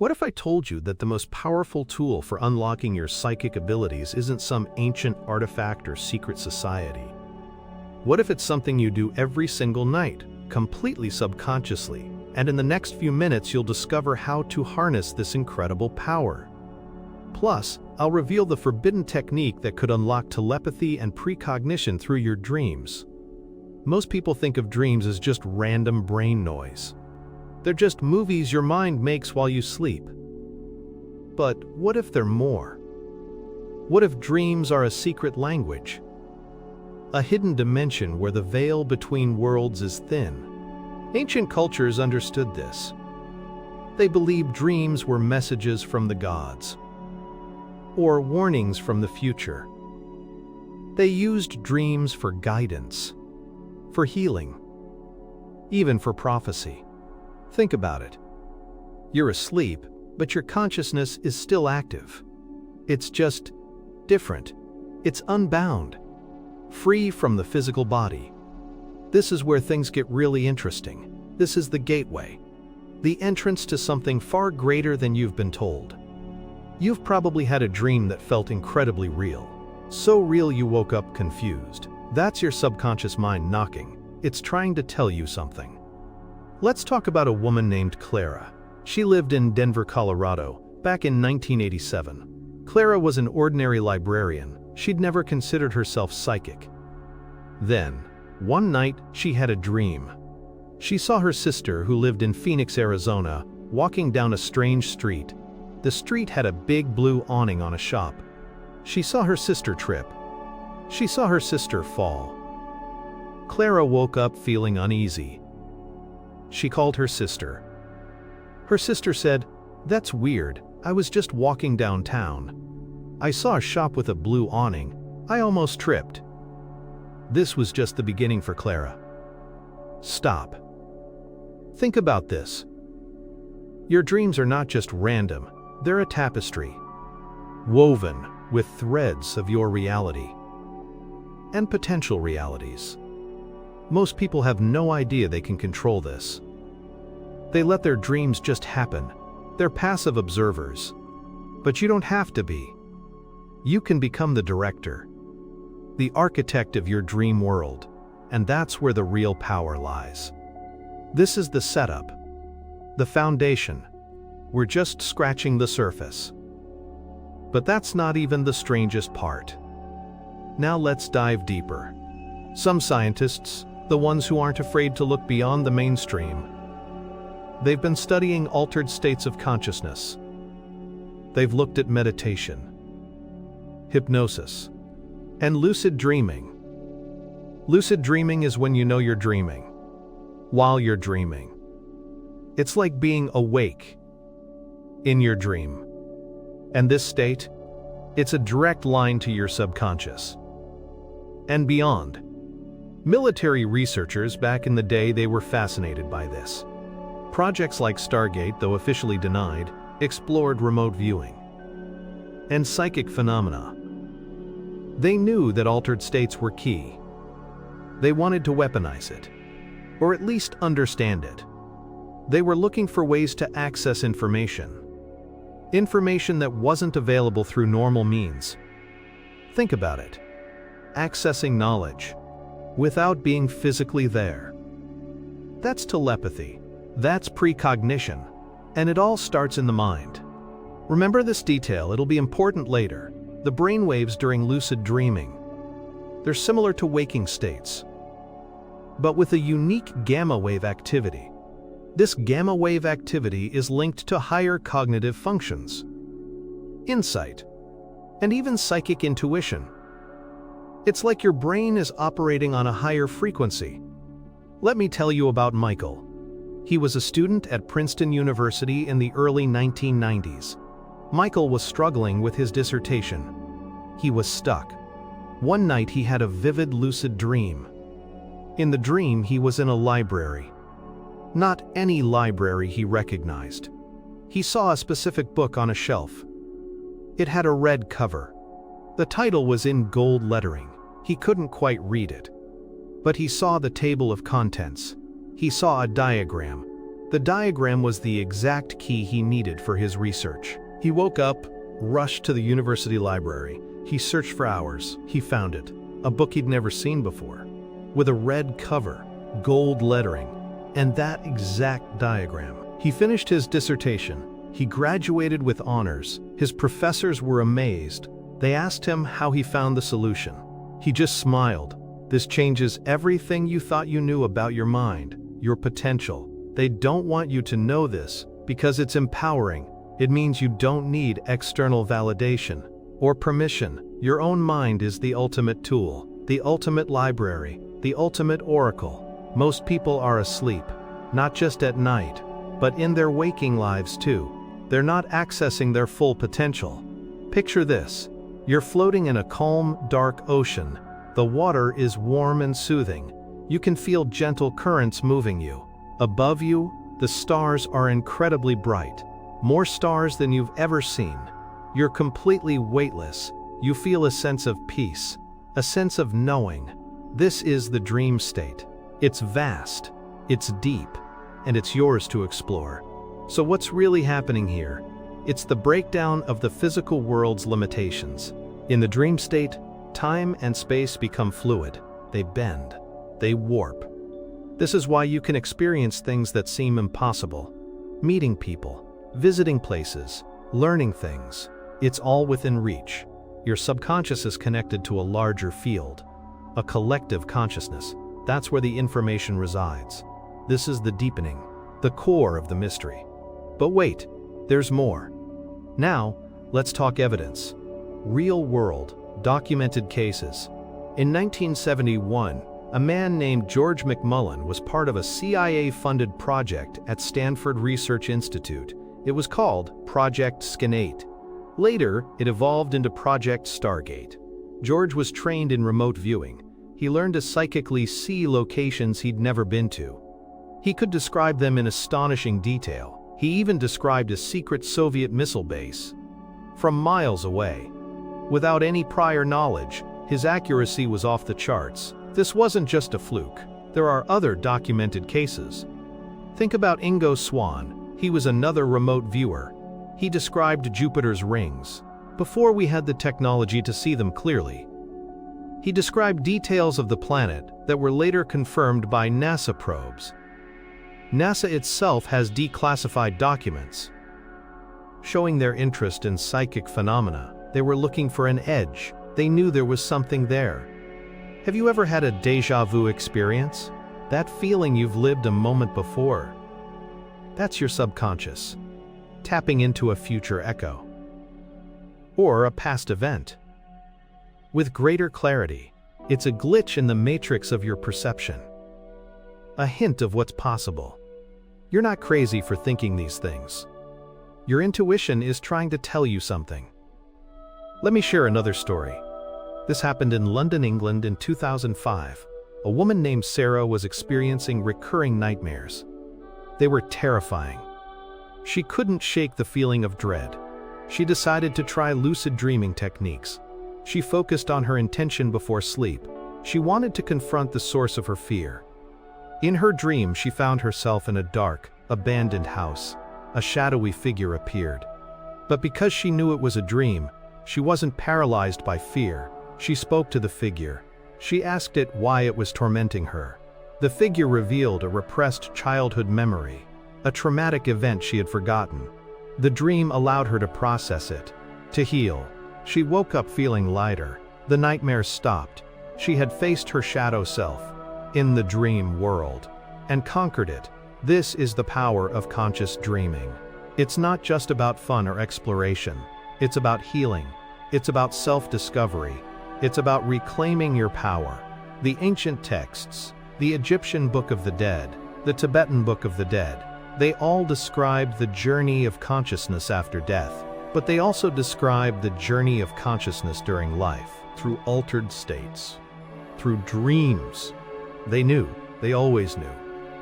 What if I told you that the most powerful tool for unlocking your psychic abilities isn't some ancient artifact or secret society? What if it's something you do every single night, completely subconsciously, and in the next few minutes you'll discover how to harness this incredible power? Plus, I'll reveal the forbidden technique that could unlock telepathy and precognition through your dreams. Most people think of dreams as just random brain noise. They're just movies your mind makes while you sleep. But what if they're more? What if dreams are a secret language? A hidden dimension where the veil between worlds is thin. Ancient cultures understood this. They believed dreams were messages from the gods, or warnings from the future. They used dreams for guidance, for healing, even for prophecy. Think about it. You're asleep, but your consciousness is still active. It's just different. It's unbound, free from the physical body. This is where things get really interesting. This is the gateway, the entrance to something far greater than you've been told. You've probably had a dream that felt incredibly real. So real you woke up confused. That's your subconscious mind knocking. It's trying to tell you something. Let's talk about a woman named Clara. She lived in Denver, Colorado, back in 1987. Clara was an ordinary librarian. She'd never considered herself psychic. Then, one night, she had a dream. She saw her sister, who lived in Phoenix, Arizona, walking down a strange street. The street had a big blue awning on a shop. She saw her sister trip. She saw her sister fall. Clara woke up feeling uneasy. She called her sister. Her sister said, "That's weird. I was just walking downtown. I saw a shop with a blue awning. I almost tripped." This was just the beginning for Clara. Stop. Think about this. Your dreams are not just random. They're a tapestry, woven with threads of your reality and potential realities. Most people have no idea they can control this. They let their dreams just happen. They're passive observers. But you don't have to be. You can become the director, the architect of your dream world, and that's where the real power lies. This is the setup, the foundation. We're just scratching the surface. But that's not even the strangest part. Now let's dive deeper. Some scientists, the ones who aren't afraid to look beyond the mainstream, they've been studying altered states of consciousness. They've looked at meditation, hypnosis, and lucid dreaming. Lucid dreaming is when you know you're dreaming, while you're dreaming. It's like being awake in your dream. And this state, it's a direct line to your subconscious and beyond. Military researchers back in the day, they were fascinated by this. Projects like Stargate, though officially denied, explored remote viewing and psychic phenomena. They knew that altered states were key. They wanted to weaponize it, or at least understand it. They were looking for ways to access information that wasn't available through normal means. Think about it. Accessing knowledge without being physically there. That's telepathy. That's precognition. And it all starts in the mind. Remember this detail, it'll be important later. The brainwaves during lucid dreaming. They're similar to waking states, but with a unique gamma wave activity. This gamma wave activity is linked to higher cognitive functions, insight, and even psychic intuition. It's like your brain is operating on a higher frequency. Let me tell you about Michael. He was a student at Princeton University in the early 1990s. Michael was struggling with his dissertation. He was stuck. One night he had a vivid lucid dream. In the dream, he was in a library. Not any library he recognized. He saw a specific book on a shelf. It had a red cover. The title was in gold lettering. He couldn't quite read it. But he saw the table of contents. He saw a diagram. The diagram was the exact key he needed for his research. He woke up, rushed to the university library. He searched for hours. He found it. A book he'd never seen before, with a red cover, gold lettering, and that exact diagram. He finished his dissertation. He graduated with honors. His professors were amazed. They asked him how he found the solution. He just smiled. This changes everything you thought you knew about your mind, your potential. They don't want you to know this because it's empowering. It means you don't need external validation or permission. Your own mind is the ultimate tool, the ultimate library, the ultimate oracle. Most people are asleep, not just at night, but in their waking lives too. They're not accessing their full potential. Picture this. You're floating in a calm, dark ocean. The water is warm and soothing. You can feel gentle currents moving you. Above you, the stars are incredibly bright. More stars than you've ever seen. You're completely weightless. You feel a sense of peace, a sense of knowing. This is the dream state. It's vast, it's deep, and it's yours to explore. So what's really happening here? It's the breakdown of the physical world's limitations. In the dream state, time and space become fluid. They bend. They warp. This is why you can experience things that seem impossible. Meeting people, visiting places, learning things. It's all within reach. Your subconscious is connected to a larger field, a collective consciousness. That's where the information resides. This is the deepening, the core of the mystery. But wait, there's more. Now, let's talk evidence. Real-world, documented cases. In 1971, a man named George McMullen was part of a CIA-funded project at Stanford Research Institute. It was called Project Scanate. Later, it evolved into Project Stargate. George was trained in remote viewing. He learned to psychically see locations he'd never been to. He could describe them in astonishing detail. He even described a secret Soviet missile base from miles away. Without any prior knowledge, his accuracy was off the charts. This wasn't just a fluke. There are other documented cases. Think about Ingo Swann. He was another remote viewer. He described Jupiter's rings before we had the technology to see them clearly. He described details of the planet that were later confirmed by NASA probes. NASA itself has declassified documents showing their interest in psychic phenomena. They were looking for an edge. They knew there was something there. Have you ever had a déjà vu experience? That feeling you've lived a moment before. That's your subconscious, tapping into a future echo. Or a past event. With greater clarity, it's a glitch in the matrix of your perception. A hint of what's possible. You're not crazy for thinking these things. Your intuition is trying to tell you something. Let me share another story. This happened in London, England in 2005. A woman named Sarah was experiencing recurring nightmares. They were terrifying. She couldn't shake the feeling of dread. She decided to try lucid dreaming techniques. She focused on her intention before sleep. She wanted to confront the source of her fear. In her dream, she found herself in a dark, abandoned house. A shadowy figure appeared. But because she knew it was a dream, she wasn't paralyzed by fear. She spoke to the figure. She asked it why it was tormenting her. The figure revealed a repressed childhood memory, a traumatic event she had forgotten. The dream allowed her to process it, to heal. She woke up feeling lighter. The nightmares stopped. She had faced her shadow self in the dream world and conquered it. This is the power of conscious dreaming. It's not just about fun or exploration. It's about healing. It's about self-discovery. It's about reclaiming your power. The ancient texts, the Egyptian Book of the Dead, the Tibetan Book of the Dead, they all describe the journey of consciousness after death, but they also describe the journey of consciousness during life, through altered states, through dreams. They knew, they always knew.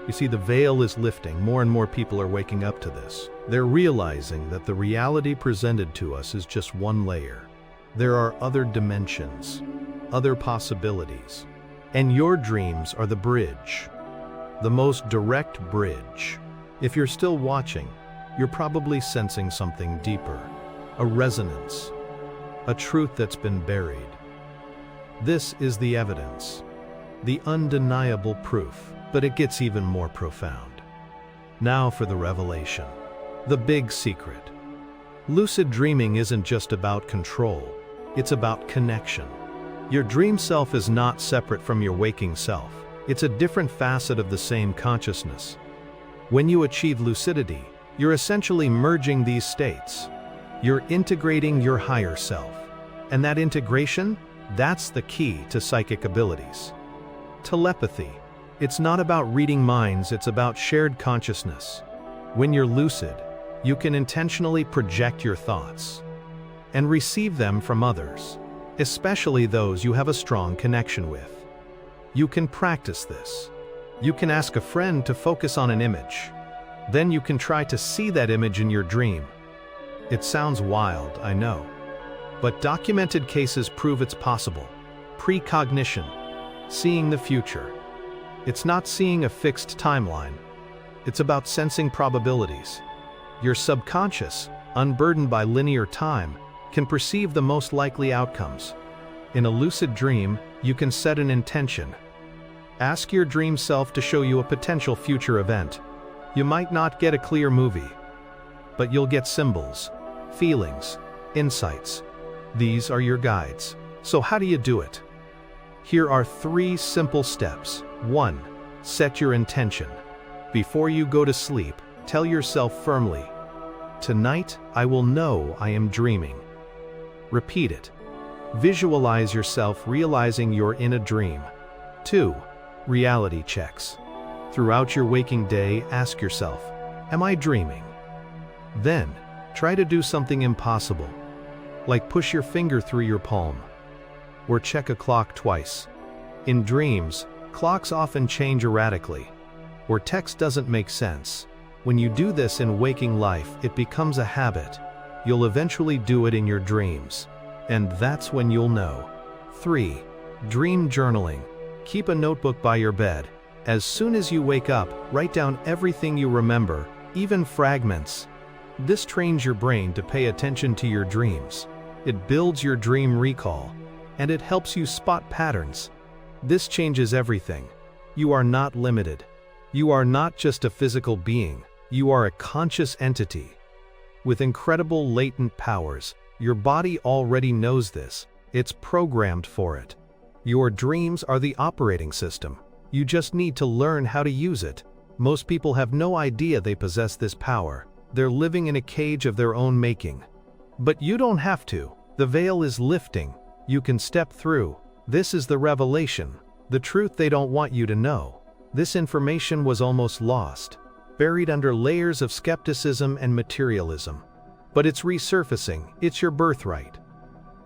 You see, the veil is lifting. More and more people are waking up to this. They're realizing that the reality presented to us is just one layer. There are other dimensions, other possibilities. And your dreams are the bridge, the most direct bridge. If you're still watching, you're probably sensing something deeper, a resonance, a truth that's been buried. This is the evidence, the undeniable proof, but it gets even more profound. Now for the revelation, the big secret. Lucid dreaming isn't just about control, it's about connection. Your dream self is not separate from your waking self. It's a different facet of the same consciousness. When you achieve lucidity, you're essentially merging these states. You're integrating your higher self. And that integration, that's the key to psychic abilities. Telepathy. It's not about reading minds, it's about shared consciousness. When you're lucid, you can intentionally project your thoughts and receive them from others, especially those you have a strong connection with. You can practice this. You can ask a friend to focus on an image. Then you can try to see that image in your dream. It sounds wild, I know. But documented cases prove it's possible. Precognition. Seeing the future. It's not seeing a fixed timeline. It's about sensing probabilities. Your subconscious, unburdened by linear time, can perceive the most likely outcomes. In a lucid dream, you can set an intention. Ask your dream self to show you a potential future event. You might not get a clear movie, but you'll get symbols, feelings, insights. These are your guides. So how do you do it? Here are 3 simple steps. 1. Set your intention. Before you go to sleep, tell yourself firmly, "Tonight, I will know I am dreaming." Repeat it. Visualize yourself realizing you're in a dream. 2. Reality checks. Throughout your waking day, ask yourself, "Am I dreaming?" Then, try to do something impossible, like push your finger through your palm, or check a clock twice. In dreams, clocks often change erratically, or text doesn't make sense. When you do this in waking life, it becomes a habit. You'll eventually do it in your dreams, and that's when you'll know. 3. Dream journaling. Keep a notebook by your bed. As soon as you wake up, write down everything you remember, even fragments. This trains your brain to pay attention to your dreams. It builds your dream recall, and it helps you spot patterns. This changes everything. You are not limited. You are not just a physical being. You are a conscious entity with incredible latent powers. Your body already knows this. It's programmed for it. Your dreams are the operating system. You just need to learn how to use it. Most people have no idea they possess this power. They're living in a cage of their own making. But you don't have to. The veil is lifting. You can step through. This is the revelation, the truth they don't want you to know. This information was almost lost, buried under layers of skepticism and materialism. But it's resurfacing. It's your birthright.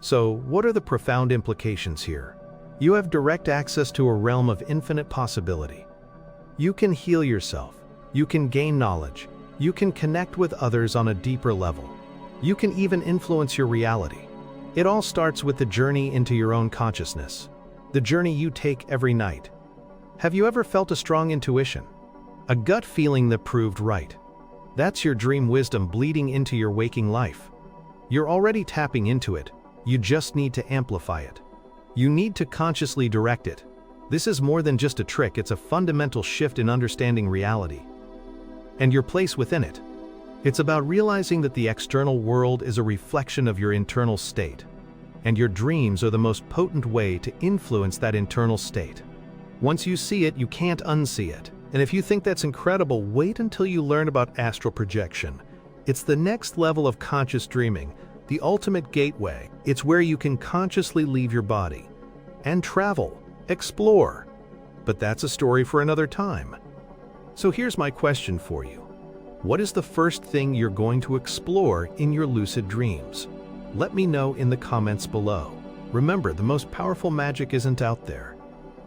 So, what are the profound implications here? You have direct access to a realm of infinite possibility. You can heal yourself. You can gain knowledge. You can connect with others on a deeper level. You can even influence your reality. It all starts with the journey into your own consciousness, the journey you take every night. Have you ever felt a strong intuition? A gut feeling that proved right? That's your dream wisdom bleeding into your waking life. You're already tapping into it. You just need to amplify it. You need to consciously direct it. This is more than just a trick, it's a fundamental shift in understanding reality and your place within it. It's about realizing that the external world is a reflection of your internal state, and your dreams are the most potent way to influence that internal state. Once you see it, you can't unsee it. And if you think that's incredible, wait until you learn about astral projection. It's the next level of conscious dreaming, the ultimate gateway. It's where you can consciously leave your body and travel, explore. But that's a story for another time. So here's my question for you. What is the first thing you're going to explore in your lucid dreams? Let me know in the comments below. Remember, the most powerful magic isn't out there.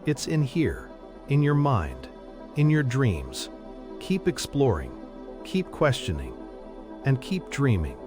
It's in here, in your mind, in your dreams. Keep exploring, keep questioning, and keep dreaming.